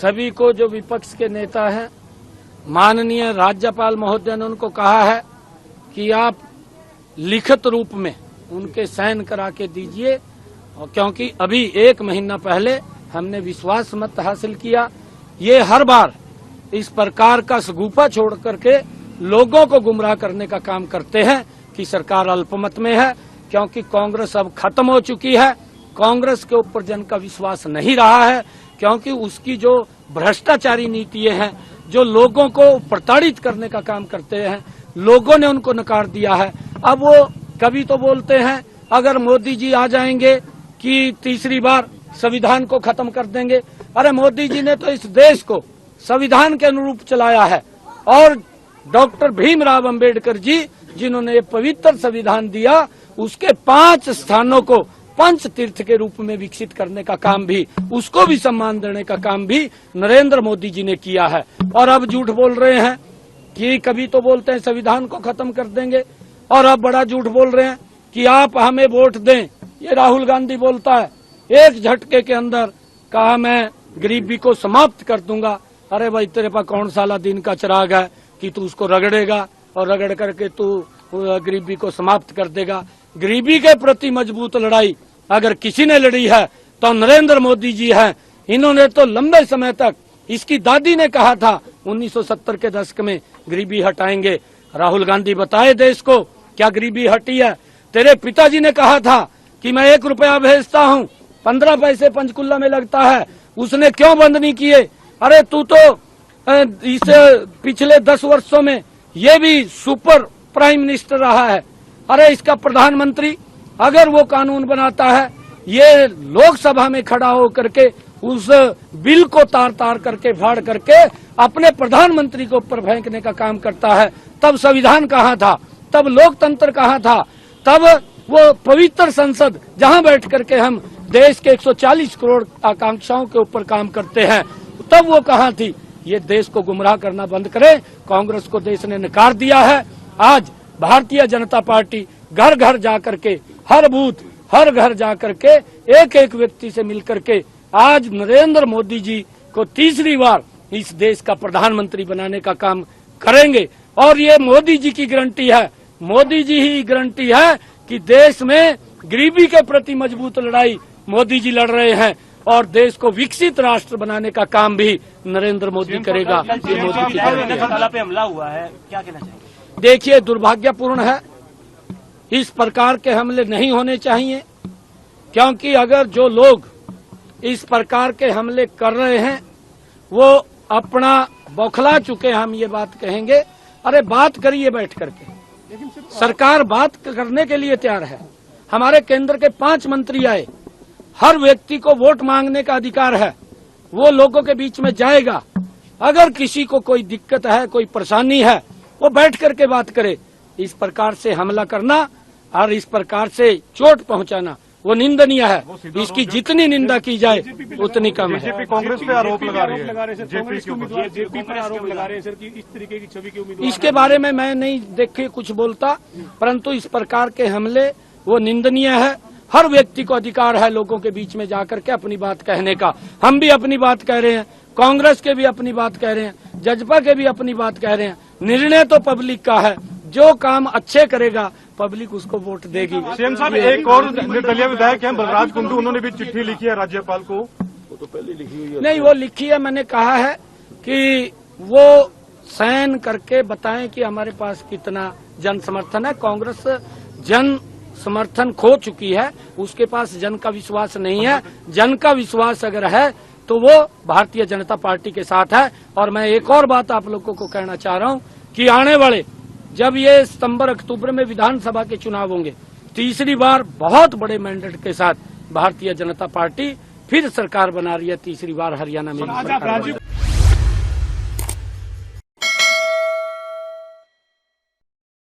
सभी को जो विपक्ष के नेता हैं, माननीय राज्यपाल महोदय ने उनको कहा है कि आप लिखित रूप में उनके साइन करा के दीजिए, क्योंकि अभी 1 महीना पहले हमने विश्वास मत हासिल किया। ये हर बार इस प्रकार का सगुफा छोड़ करके लोगों को गुमराह करने का काम करते हैं कि सरकार अल्पमत में है, क्योंकि कांग्रेस अब खत्म हो चुकी है। कांग्रेस के ऊपर जन का विश्वास नहीं रहा है, क्योंकि उसकी जो भ्रष्टाचारी नीतियां हैं, जो लोगों को प्रताड़ित करने का काम करते हैं, लोगों ने उनको नकार दिया है। अब वो कभी तो बोलते हैं अगर मोदी जी आ जाएंगे कि तीसरी बार संविधान को खत्म कर देंगे। अरे मोदी जी ने तो इस देश को संविधान के अनुरूप चलाया है, और डॉक्टर भीमराव अंबेडकर जी जिन्होंने ये पवित्र संविधान दिया, उसके 5 स्थानों को पंच तीर्थ के रूप में विकसित करने का काम भी, उसको भी सम्मान देने का काम भी नरेंद्र मोदी जी ने किया है। और अब झूठ बोल रहे हैं कि कभी तो बोलते हैं संविधान को खत्म कर देंगे, और अब बड़ा झूठ बोल रहे हैं कि आप हमें वोट दें। ये राहुल गांधी बोलता है एक झटके के अंदर कहा मैं गरीबी को समाप्त कर दूंगा। अरे भाई, तेरे पास कौन साला दिन का चिराग है कि तू उसको रगड़ेगा और रगड़ करके तू गरीबी को समाप्त कर देगा। गरीबी के प्रति मजबूत लड़ाई अगर किसी ने लड़ी है तो नरेंद्र मोदी जी हैं। इन्होंने तो लंबे समय तक, इसकी दादी ने कहा था 1970 के दशक में गरीबी हटाएंगे। राहुल गांधी बताए देश को क्या गरीबी हटी है। तेरे पिताजी ने कहा था कि मैं 1 रुपया भेजता हूँ, 15 पैसे पंचकुला में लगता है, उसने क्यों बंद नहीं किए। अरे तू तो इस पिछले 10 वर्षों में ये भी सुपर प्राइम मिनिस्टर रहा है। अरे इसका प्रधानमंत्री अगर वो कानून बनाता है, ये लोकसभा में खड़ा हो करके उस बिल को तार तार करके फाड़ करके अपने प्रधानमंत्री के ऊपर फेंकने का काम करता है, तब संविधान कहाँ था, तब लोकतंत्र कहाँ था, तब वो पवित्र संसद जहाँ बैठ करके हम देश के 140 करोड़ आकांक्षाओं के ऊपर काम करते हैं, तब वो कहाँ थी। ये देश को गुमराह करना बंद करे। कांग्रेस को देश ने नकार दिया है। आज भारतीय जनता पार्टी घर घर जा करके, हर बूथ, हर घर जा करके एक एक व्यक्ति से मिल करके आज नरेंद्र मोदी जी को तीसरी बार इस देश का प्रधानमंत्री बनाने का काम करेंगे। और ये मोदी जी की गारंटी है, मोदी जी ही गारंटी है कि देश में गरीबी के प्रति मजबूत लड़ाई मोदी जी लड़ रहे हैं, और देश को विकसित राष्ट्र बनाने का काम भी नरेंद्र मोदी करेगा। मोदी की पे हमला हुआ है, क्या कहना चाहिए? देखिए, दुर्भाग्यपूर्ण है, इस प्रकार के हमले नहीं होने चाहिए, क्योंकि अगर जो लोग इस प्रकार के हमले कर रहे हैं वो अपना बौखला चुके, हम ये बात कहेंगे। अरे बात करिए बैठ करके, सरकार बात करने के लिए तैयार है। हमारे केंद्र के 5 मंत्री आए, हर व्यक्ति को वोट मांगने का अधिकार है, वो लोगों के बीच में जाएगा। अगर किसी को कोई दिक्कत है, कोई परेशानी है, वो बैठ करके बात करे। इस प्रकार से हमला करना और इस प्रकार से चोट पहुंचाना वो निंदनीय है। इसकी जितनी निंदा की जाए उतनी कम है। बीजेपी कांग्रेस पे आरोप लगा रही है, जेपी पर आरोप लगा रहे हैं सर कि इस तरीके की छवि के उम्मीदवार। इसके बारे में मैं नहीं देखे कुछ बोलता, परंतु इस प्रकार के हमले वो निंदनीय है। हर व्यक्ति को अधिकार है लोगों के बीच में जाकर के अपनी बात कहने का। हम भी अपनी बात कह रहे हैं, कांग्रेस के भी अपनी बात कह रहे हैं, जजपा के भी अपनी बात कह रहे हैं। निर्णय तो पब्लिक का है, जो काम अच्छे करेगा पब्लिक उसको वोट देगी। सीएम साहब, एक और निर्दलीय विधायक हैं बलराज कुंडू, उन्होंने भी चिट्ठी लिखी है राज्यपाल को। वो तो पहले लिखी हुई है। नहीं, वो लिखी है, मैंने कहा है कि वो साइन करके बताएं कि हमारे पास कितना जन समर्थन है। कांग्रेस जन समर्थन खो चुकी है, उसके पास जन का विश्वास नहीं है। जन का विश्वास अगर है तो वो भारतीय जनता पार्टी के साथ है। और मैं एक और बात आप लोगों को कहना चाह रहा हूं कि आने वाले जब ये सितंबर अक्टूबर में विधानसभा के चुनाव होंगे, तीसरी बार बहुत बड़े मैंडेट के साथ भारतीय जनता पार्टी फिर सरकार बना रही है, तीसरी बार हरियाणा में।